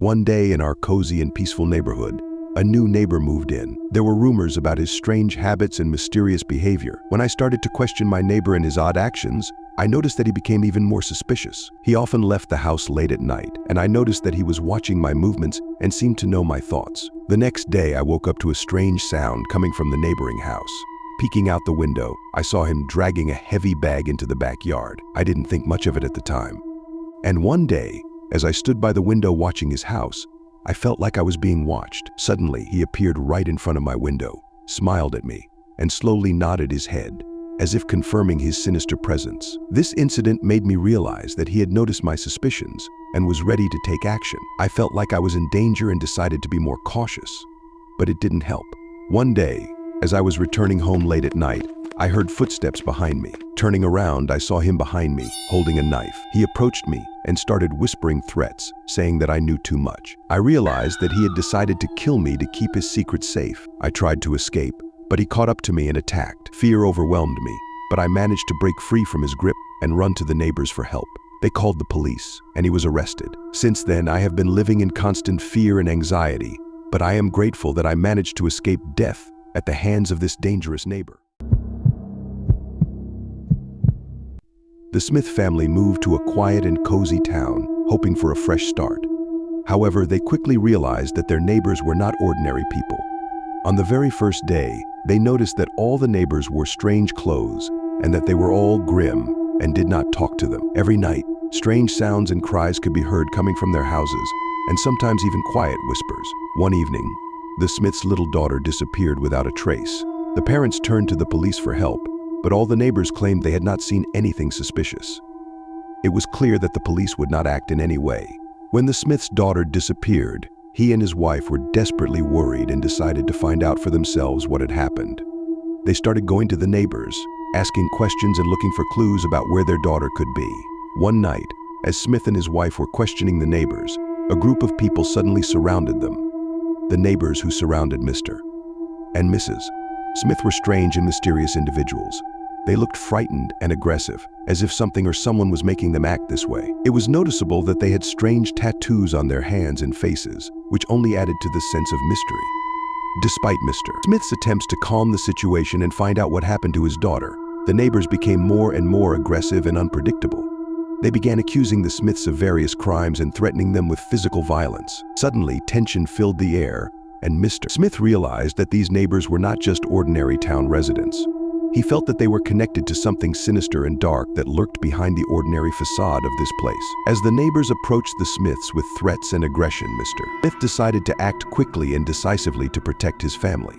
One day in our cozy and peaceful neighborhood, a new neighbor moved in. There were rumors about his strange habits and mysterious behavior. When I started to question my neighbor and his odd actions, I noticed that he became even more suspicious. He often left the house late at night, and I noticed that he was watching my movements and seemed to know my thoughts. The next day, I woke up to a strange sound coming from the neighboring house. Peeking out the window, I saw him dragging a heavy bag into the backyard. I didn't think much of it at the time. And one day, as I stood by the window watching his house, I felt like I was being watched. Suddenly, he appeared right in front of my window, smiled at me, and slowly nodded his head, as if confirming his sinister presence. This incident made me realize that he had noticed my suspicions and was ready to take action. I felt like I was in danger and decided to be more cautious, but it didn't help. One day, as I was returning home late at night, I heard footsteps behind me. Turning around, I saw him behind me, holding a knife. He approached me and started whispering threats, saying that I knew too much. I realized that he had decided to kill me to keep his secret safe. I tried to escape, but he caught up to me and attacked. Fear overwhelmed me, but I managed to break free from his grip and run to the neighbors for help. They called the police, and he was arrested. Since then, I have been living in constant fear and anxiety, but I am grateful that I managed to escape death at the hands of this dangerous neighbor. The Smith family moved to a quiet and cozy town, hoping for a fresh start. However, they quickly realized that their neighbors were not ordinary people. On the very first day, they noticed that all the neighbors wore strange clothes and that they were all grim and did not talk to them. Every night, strange sounds and cries could be heard coming from their houses, and sometimes even quiet whispers. One evening, the Smiths' little daughter disappeared without a trace. The parents turned to the police for help, but all the neighbors claimed they had not seen anything suspicious. It was clear that the police would not act in any way. When the Smith's daughter disappeared, he and his wife were desperately worried and decided to find out for themselves what had happened. They started going to the neighbors, asking questions and looking for clues about where their daughter could be. One night, as Smith and his wife were questioning the neighbors, a group of people suddenly surrounded them. The neighbors who surrounded Mr. and Mrs. Smith were strange and mysterious individuals. They looked frightened and aggressive, as if something or someone was making them act this way. It was noticeable that they had strange tattoos on their hands and faces, which only added to the sense of mystery. Despite Mr. Smith's attempts to calm the situation and find out what happened to his daughter, the neighbors became more and more aggressive and unpredictable. They began accusing the Smiths of various crimes and threatening them with physical violence. Suddenly, tension filled the air, and Mr. Smith realized that these neighbors were not just ordinary town residents. He felt that they were connected to something sinister and dark that lurked behind the ordinary facade of this place. As the neighbors approached the Smiths with threats and aggression, Mr. Smith decided to act quickly and decisively to protect his family.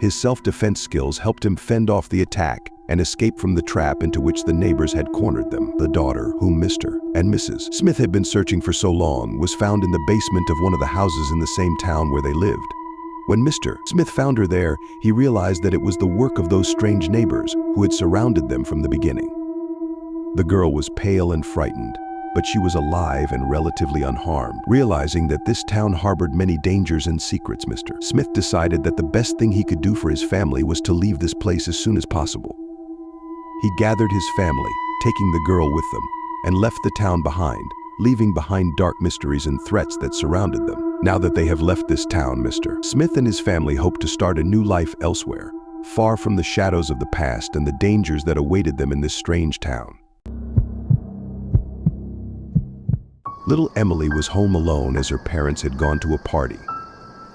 His self-defense skills helped him fend off the attack and escape from the trap into which the neighbors had cornered them. The daughter, whom Mr. and Mrs. Smith had been searching for so long, was found in the basement of one of the houses in the same town where they lived. When Mr. Smith found her there, he realized that it was the work of those strange neighbors who had surrounded them from the beginning. The girl was pale and frightened, but she was alive and relatively unharmed. Realizing that this town harbored many dangers and secrets, Mr. Smith decided that the best thing he could do for his family was to leave this place as soon as possible. He gathered his family, taking the girl with them, and left the town behind, leaving behind dark mysteries and threats that surrounded them. Now that they have left this town, Mr. Smith and his family hope to start a new life elsewhere, far from the shadows of the past and the dangers that awaited them in this strange town. Little Emily was home alone as her parents had gone to a party.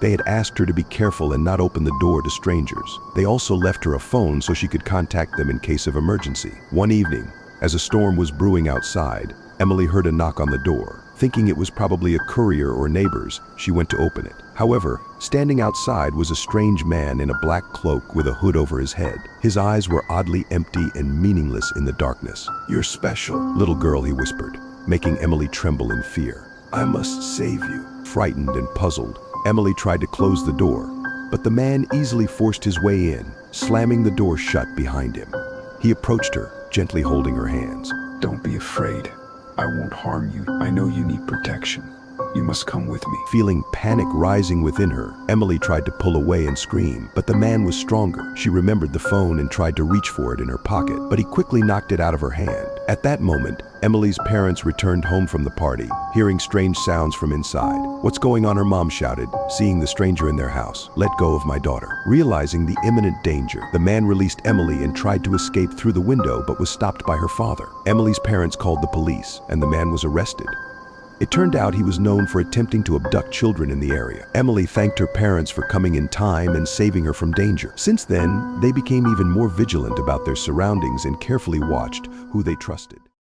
They had asked her to be careful and not open the door to strangers. They also left her a phone so she could contact them in case of emergency. One evening, as a storm was brewing outside, Emily heard a knock on the door. Thinking it was probably a courier or neighbors, she went to open it. However, standing outside was a strange man in a black cloak with a hood over his head. His eyes were oddly empty and meaningless in the darkness. "You're special, little girl," he whispered, making Emily tremble in fear. "I must save you." Frightened and puzzled, Emily tried to close the door, but the man easily forced his way in, slamming the door shut behind him. He approached her, gently holding her hands. "Don't be afraid. I won't harm you. I know you need protection. You must come with me." Feeling panic rising within her, Emily tried to pull away and scream, but the man was stronger. She remembered the phone and tried to reach for it in her pocket, but he quickly knocked it out of her hand. At that moment, Emily's parents returned home from the party, hearing strange sounds from inside. "What's going on?" her mom shouted, seeing the stranger in their house. "Let go of my daughter." Realizing the imminent danger, the man released Emily and tried to escape through the window but was stopped by her father. Emily's parents called the police, and the man was arrested. It turned out he was known for attempting to abduct children in the area. Emily thanked her parents for coming in time and saving her from danger. Since then, they became even more vigilant about their surroundings and carefully watched who they trusted.